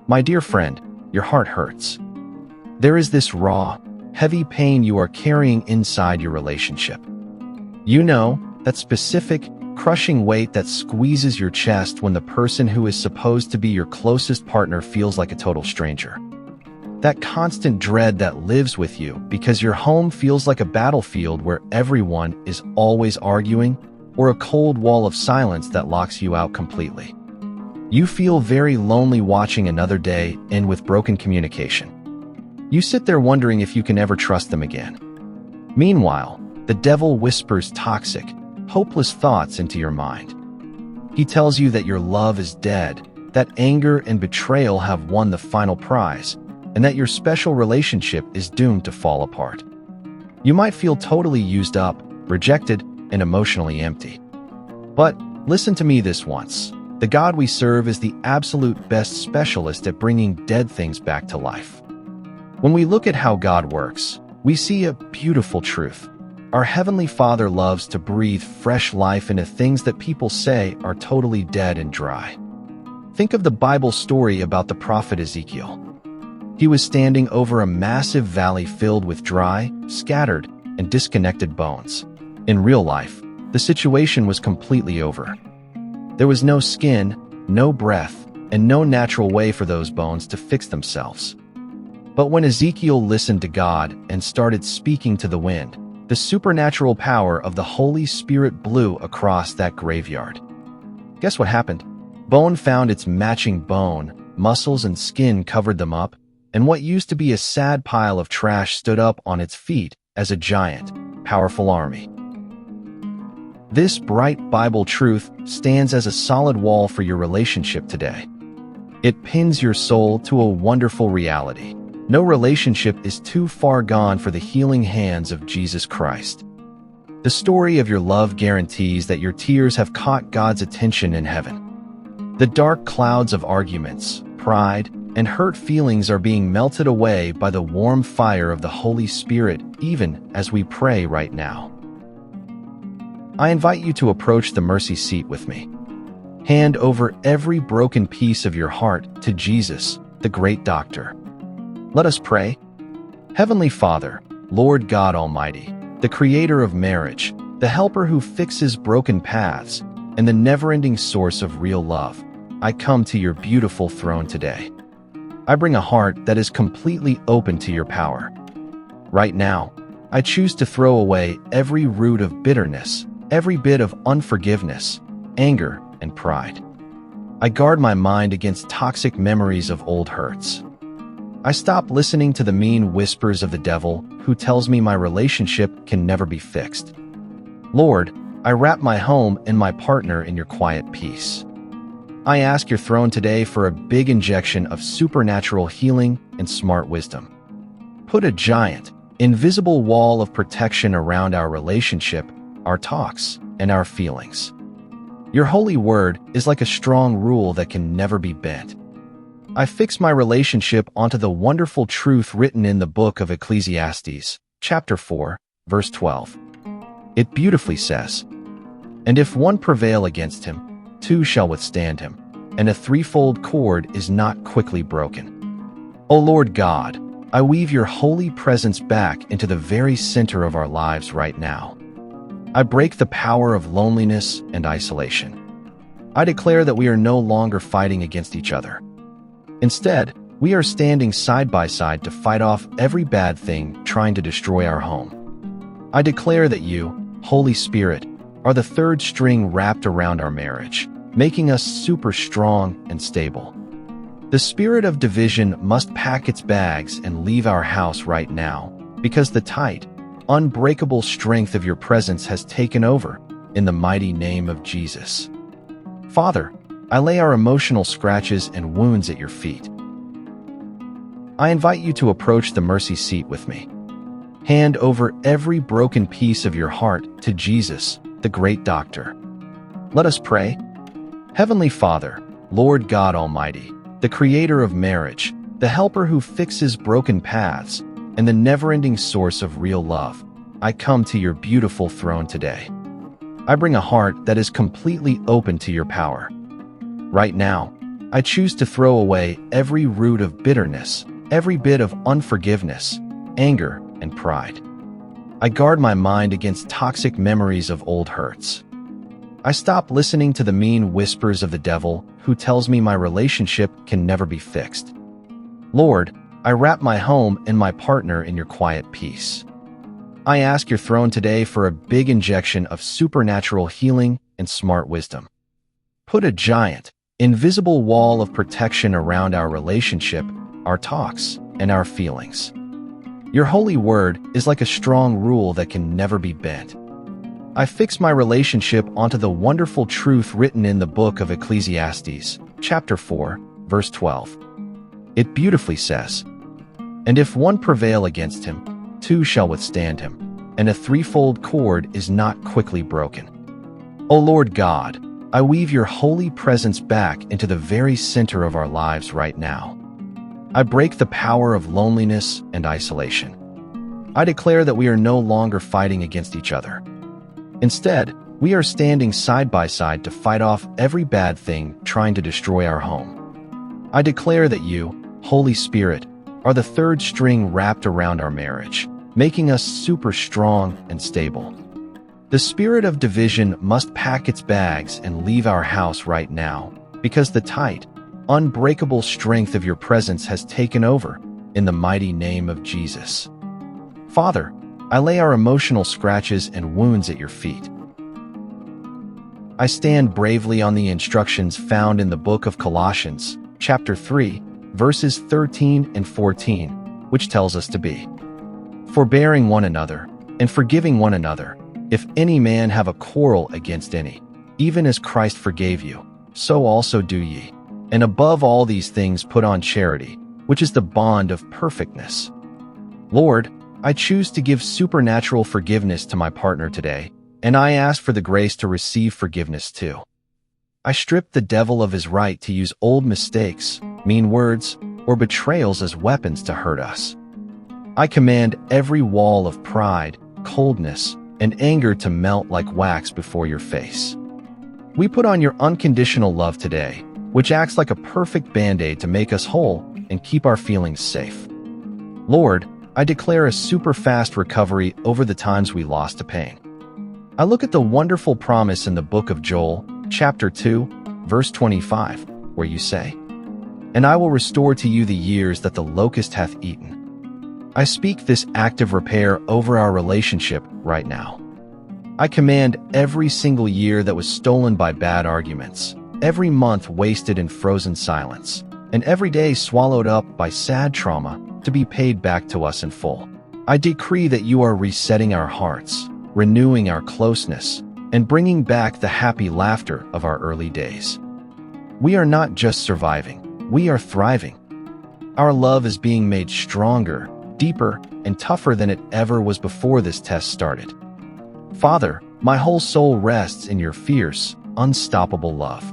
My dear friend, your heart hurts. There is this raw, heavy pain you are carrying inside your relationship. You know, that specific, crushing weight that squeezes your chest when the person who is supposed to be your closest partner feels like a total stranger. That constant dread that lives with you because your home feels like a battlefield where everyone is always arguing, or a cold wall of silence that locks you out completely. You feel very lonely watching another day end with broken communication. You sit there wondering if you can ever trust them again. Meanwhile, the devil whispers toxic, hopeless thoughts into your mind. He tells you that your love is dead, that anger and betrayal have won the final prize, and that your special relationship is doomed to fall apart. You might feel totally used up, rejected, and emotionally empty. But listen to me this once. The God we serve is the absolute best specialist at bringing dead things back to life. When we look at how God works, we see a beautiful truth. Our Heavenly Father loves to breathe fresh life into things that people say are totally dead and dry. Think of the Bible story about the prophet Ezekiel. He was standing over a massive valley filled with dry, scattered, and disconnected bones. In real life, the situation was completely over. There was no skin, no breath, and no natural way for those bones to fix themselves. But when Ezekiel listened to God and started speaking to the wind, the supernatural power of the Holy Spirit blew across that graveyard. Guess what happened? Bone found its matching bone, muscles and skin covered them up, and what used to be a sad pile of trash stood up on its feet as a giant, powerful army. This bright Bible truth stands as a solid wall for your relationship today. It pins your soul to a wonderful reality. No relationship is too far gone for the healing hands of Jesus Christ. The story of your love guarantees that your tears have caught God's attention in heaven. The dark clouds of arguments, pride, and hurt feelings are being melted away by the warm fire of the Holy Spirit, even as we pray right now. I invite you to approach the mercy seat with me. Hand over every broken piece of your heart to Jesus, the great doctor. Let us pray. Heavenly Father, Lord God Almighty, the creator of marriage, the helper who fixes broken paths, and the never-ending source of real love, I come to your beautiful throne today. I bring a heart that is completely open to your power. Right now, I choose to throw away every root of bitterness, every bit of unforgiveness, anger, and pride. I guard my mind against toxic memories of old hurts. I stop listening to the mean whispers of the devil who tells me my relationship can never be fixed. Lord, I wrap my home and my partner in your quiet peace. I ask your throne today for a big injection of supernatural healing and smart wisdom. Put a giant, invisible wall of protection around our relationship, our talks, and our feelings. Your holy word is like a strong rule that can never be bent. I fix my relationship onto the wonderful truth written in the book of Ecclesiastes, chapter 4, verse 12. It beautifully says, "And if one prevail against him, two shall withstand him, and a threefold cord is not quickly broken." O Lord God, I weave your holy presence back into the very center of our lives right now. I break the power of loneliness and isolation. I declare that we are no longer fighting against each other. Instead, we are standing side by side to fight off every bad thing trying to destroy our home. I declare that you, Holy Spirit, are the third string wrapped around our marriage, making us super strong and stable. The spirit of division must pack its bags and leave our house right now, because the tight, unbreakable strength of your presence has taken over, in the mighty name of Jesus. Father, I lay our emotional scratches and wounds at your feet. I invite you to approach the mercy seat with me. Hand over every broken piece of your heart to Jesus, the great doctor. Let us pray. Heavenly Father, Lord God Almighty, the creator of marriage, the helper who fixes broken paths, and the never-ending source of real love, I come to your beautiful throne today. I bring a heart that is completely open to your power. Right now, I choose to throw away every root of bitterness, every bit of unforgiveness, anger, and pride. I guard my mind against toxic memories of old hurts. I stop listening to the mean whispers of the devil who tells me my relationship can never be fixed. Lord, I wrap my home and my partner in your quiet peace. I ask your throne today for a big injection of supernatural healing and smart wisdom. Put a giant, invisible wall of protection around our relationship, our talks, and our feelings. Your holy word is like a strong rule that can never be bent. I fix my relationship onto the wonderful truth written in the book of Ecclesiastes, chapter 4, verse 12. It beautifully says, "And if one prevail against him, two shall withstand him, and a threefold cord is not quickly broken." O Lord God, I weave your holy presence back into the very center of our lives right now. I break the power of loneliness and isolation. I declare that we are no longer fighting against each other. Instead, we are standing side by side to fight off every bad thing trying to destroy our home. I declare that you, Holy Spirit, are the third string wrapped around our marriage, making us super strong and stable. The spirit of division must pack its bags and leave our house right now, because the tight, unbreakable strength of your presence has taken over, in the mighty name of Jesus. Father, I lay our emotional scratches and wounds at your feet. I stand bravely on the instructions found in the book of Colossians, chapter 3, verses 13 and 14, which tells us to be forbearing one another and forgiving one another, if any man have a quarrel against any, even as Christ forgave you, so also do ye. And above all these things put on charity, which is the bond of perfectness. Lord, I choose to give supernatural forgiveness to my partner today, and I ask for the grace to receive forgiveness too. I strip the devil of his right to use old mistakes, mean words, or betrayals as weapons to hurt us. I command every wall of pride, coldness, and anger to melt like wax before your face. We put on your unconditional love today, which acts like a perfect band-aid to make us whole and keep our feelings safe. Lord, I declare a super fast recovery over the times we lost to pain. I look at the wonderful promise in the book of Joel, chapter 2, verse 25, where you say, "And I will restore to you the years that the locust hath eaten." I speak this active repair over our relationship right now. I command every single year that was stolen by bad arguments, every month wasted in frozen silence, and every day swallowed up by sad trauma to be paid back to us in full. I decree that you are resetting our hearts, renewing our closeness, and bringing back the happy laughter of our early days. We are not just surviving, we are thriving. Our love is being made stronger, deeper, and tougher than it ever was before this test started. Father, my whole soul rests in your fierce, unstoppable love.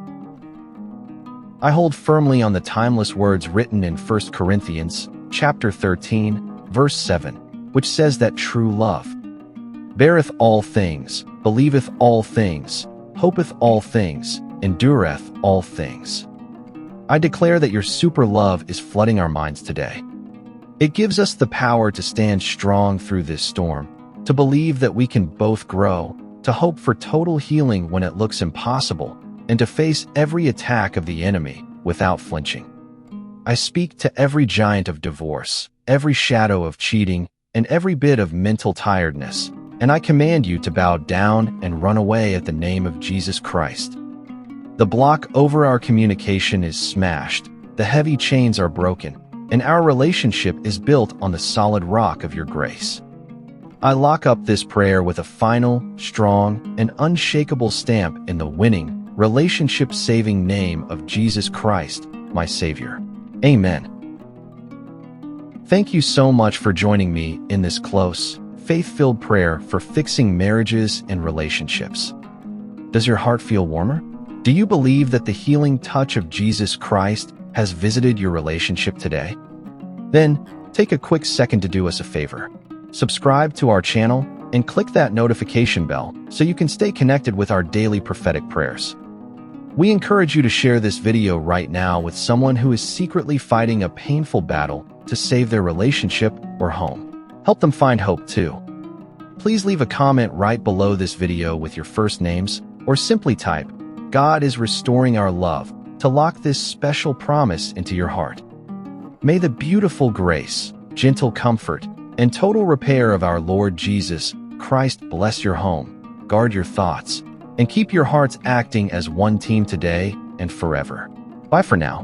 I hold firmly on the timeless words written in 1 Corinthians, chapter 13, verse 7, which says that true love beareth all things, believeth all things, hopeth all things, endureth all things. I declare that your super love is flooding our minds today. It gives us the power to stand strong through this storm, to believe that we can both grow, to hope for total healing when it looks impossible, and to face every attack of the enemy without flinching. I speak to every giant of divorce, every shadow of cheating, and every bit of mental tiredness, and I command you to bow down and run away at the name of Jesus Christ. The block over our communication is smashed, the heavy chains are broken, and our relationship is built on the solid rock of your grace. I lock up this prayer with a final, strong, and unshakable stamp in the winning, relationship-saving name of Jesus Christ, my Savior. Amen. Thank you so much for joining me in this close, faith-filled prayer for fixing marriages and relationships. Does your heart feel warmer? Do you believe that the healing touch of Jesus Christ has visited your relationship today? Then, take a quick second to do us a favor. Subscribe to our channel and click that notification bell so you can stay connected with our daily prophetic prayers. We encourage you to share this video right now with someone who is secretly fighting a painful battle to save their relationship or home. Help them find hope too. Please leave a comment right below this video with your first names, or simply type, "God is restoring our love," to lock this special promise into your heart. May the beautiful grace, gentle comfort, and total repair of our Lord Jesus Christ bless your home, guard your thoughts, and keep your hearts acting as one team today and forever. Bye for now.